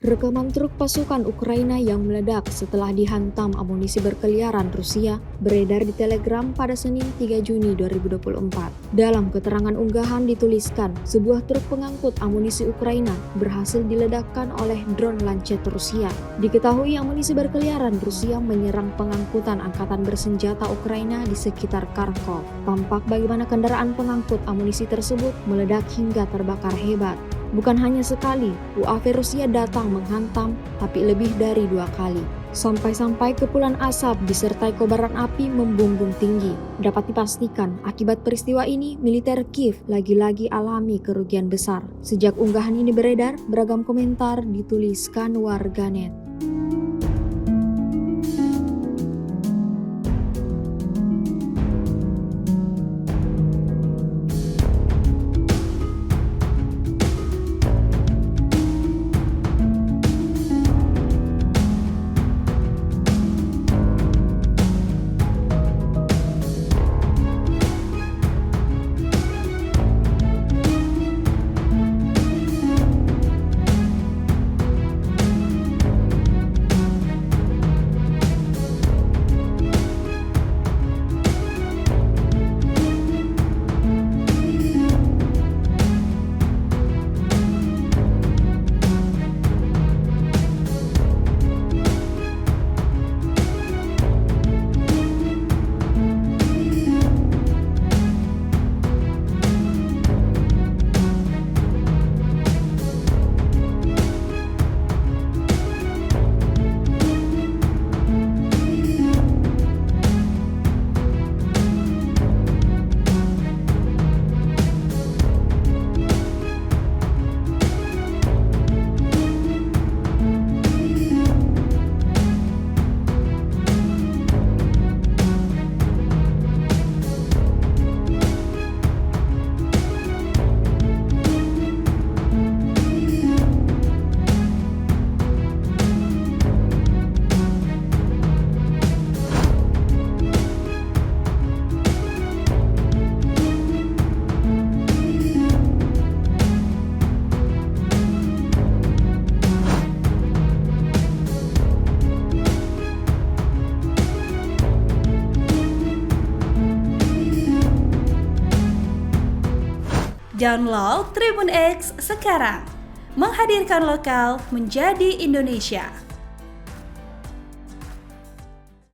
Rekaman truk pasukan Ukraina yang meledak setelah dihantam amunisi berkeliaran Rusia beredar di Telegram pada Senin 3 Juni 2024. Dalam keterangan unggahan dituliskan, sebuah truk pengangkut amunisi Ukraina berhasil diledakkan oleh drone lancet Rusia. Diketahui amunisi berkeliaran Rusia menyerang pengangkutan angkatan bersenjata Ukraina di sekitar Kharkov. Tampak bagaimana kendaraan pengangkut amunisi tersebut meledak hingga terbakar hebat. Bukan hanya sekali, UAV Rusia datang menghantam, tapi lebih dari 2 kali. Sampai-sampai kepulan asap disertai kobaran api membumbung tinggi. Dapat dipastikan, akibat peristiwa ini, militer Kiev lagi-lagi alami kerugian besar. Sejak unggahan ini beredar, beragam komentar dituliskan warganet. Download Tribun X sekarang, menghadirkan lokal menjadi Indonesia.